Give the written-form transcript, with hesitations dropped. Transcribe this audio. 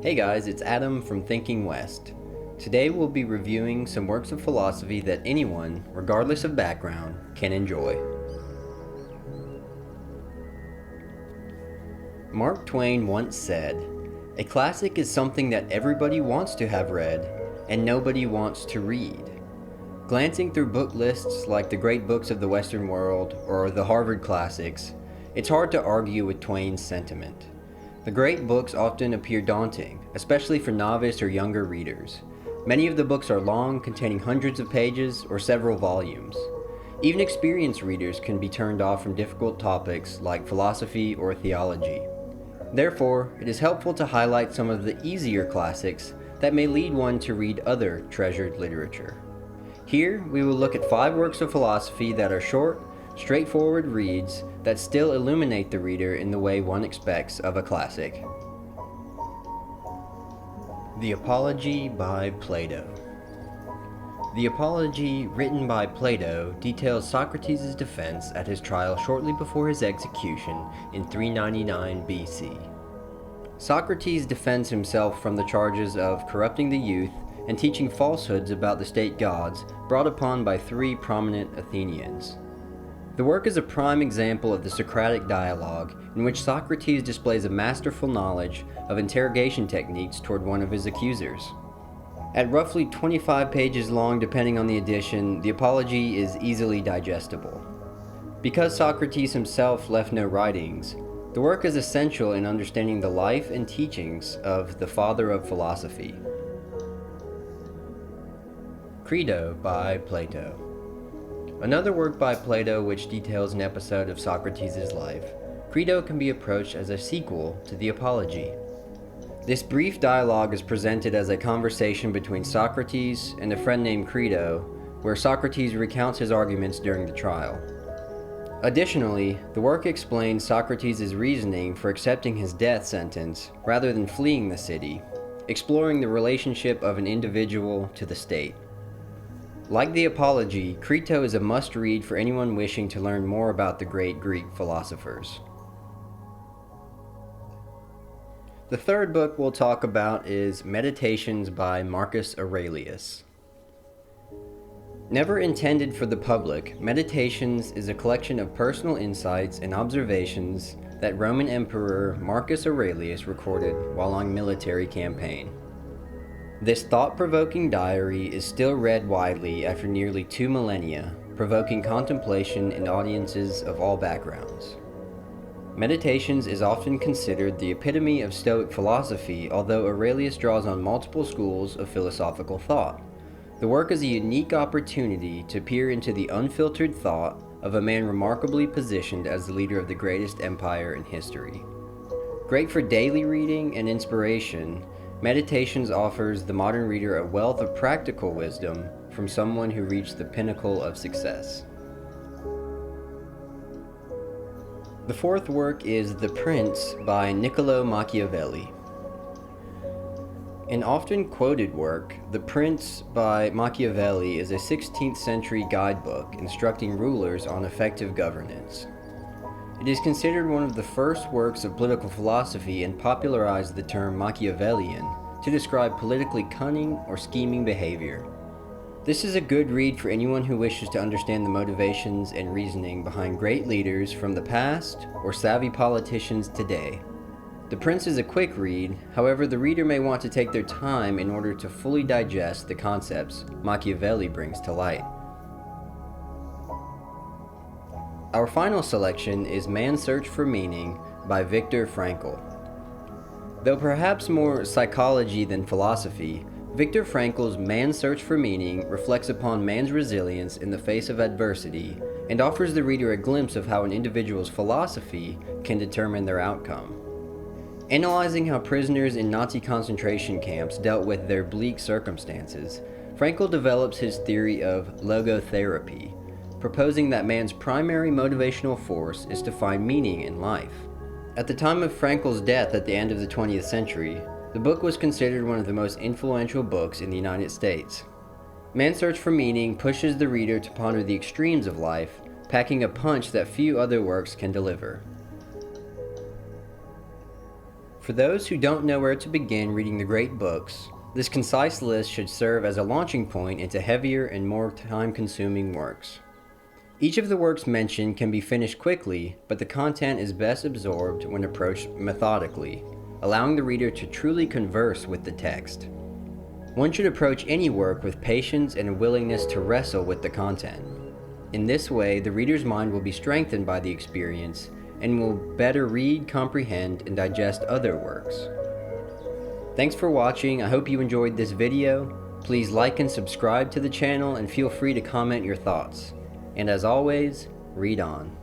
Hey guys, it's Adam from ThinkingWest. Today we'll be reviewing some works of philosophy that anyone, regardless of background, can enjoy. Mark Twain once said, "A classic is something that everybody wants to have read, and nobody wants to read." Glancing through book lists like the great books of the Western world or the Harvard classics, it's hard to argue with Twain's sentiment. The great books often appear daunting, especially for novice or younger readers. Many of the books are long, containing hundreds of pages or several volumes. Even experienced readers can be turned off from difficult topics like philosophy or theology. Therefore, it is helpful to highlight some of the easier classics that may lead one to read other treasured literature. Here, we will look at 5 works of philosophy that are short, straightforward reads that still illuminate the reader in the way one expects of a classic. The Apology by Plato. The Apology, written by Plato, details Socrates' defense at his trial shortly before his execution in 399 BC. Socrates defends himself from the charges of corrupting the youth and teaching falsehoods about the state gods brought upon by 3 prominent Athenians. The work is a prime example of the Socratic dialogue in which Socrates displays a masterful knowledge of interrogation techniques toward one of his accusers. At roughly 25 pages long depending on the edition, the Apology is easily digestible. Because Socrates himself left no writings, the work is essential in understanding the life and teachings of the father of philosophy. Crito by Plato. Another work by Plato which details an episode of Socrates' life, Crito can be approached as a sequel to the Apology. This brief dialogue is presented as a conversation between Socrates and a friend named Crito, where Socrates recounts his arguments during the trial. Additionally, the work explains Socrates' reasoning for accepting his death sentence rather than fleeing the city, exploring the relationship of an individual to the state. Like the Apology, Crito is a must-read for anyone wishing to learn more about the great Greek philosophers. The third book we'll talk about is Meditations by Marcus Aurelius. Never intended for the public, Meditations is a collection of personal insights and observations that Roman Emperor Marcus Aurelius recorded while on military campaign. This thought-provoking diary is still read widely after nearly 2 millennia, provoking contemplation in audiences of all backgrounds. Meditations is often considered the epitome of Stoic philosophy, although Aurelius draws on multiple schools of philosophical thought. The work is a unique opportunity to peer into the unfiltered thought of a man remarkably positioned as the leader of the greatest empire in history. Great for daily reading and inspiration, Meditations offers the modern reader a wealth of practical wisdom from someone who reached the pinnacle of success. The fourth work is The Prince by Niccolo Machiavelli. An often quoted work, The Prince by Machiavelli is a 16th century guidebook instructing rulers on effective governance. It is considered one of the first works of political philosophy and popularized the term Machiavellian to describe politically cunning or scheming behavior. This is a good read for anyone who wishes to understand the motivations and reasoning behind great leaders from the past or savvy politicians today. The Prince is a quick read, however the reader may want to take their time in order to fully digest the concepts Machiavelli brings to light. Our final selection is Man's Search for Meaning by Viktor Frankl. Though perhaps more psychology than philosophy, Viktor Frankl's Man's Search for Meaning reflects upon man's resilience in the face of adversity and offers the reader a glimpse of how an individual's philosophy can determine their outcome. Analyzing how prisoners in Nazi concentration camps dealt with their bleak circumstances, Frankl develops his theory of logotherapy, proposing that man's primary motivational force is to find meaning in life. At the time of Frankl's death at the end of the 20th century, the book was considered one of the most influential books in the United States. Man's Search for Meaning pushes the reader to ponder the extremes of life, packing a punch that few other works can deliver. For those who don't know where to begin reading the great books, this concise list should serve as a launching point into heavier and more time-consuming works. Each of the works mentioned can be finished quickly, but the content is best absorbed when approached methodically, allowing the reader to truly converse with the text. One should approach any work with patience and a willingness to wrestle with the content. In this way, the reader's mind will be strengthened by the experience and will better read, comprehend, and digest other works. Thanks for watching. I hope you enjoyed this video. Please like and subscribe to the channel and feel free to comment your thoughts. And as always, read on.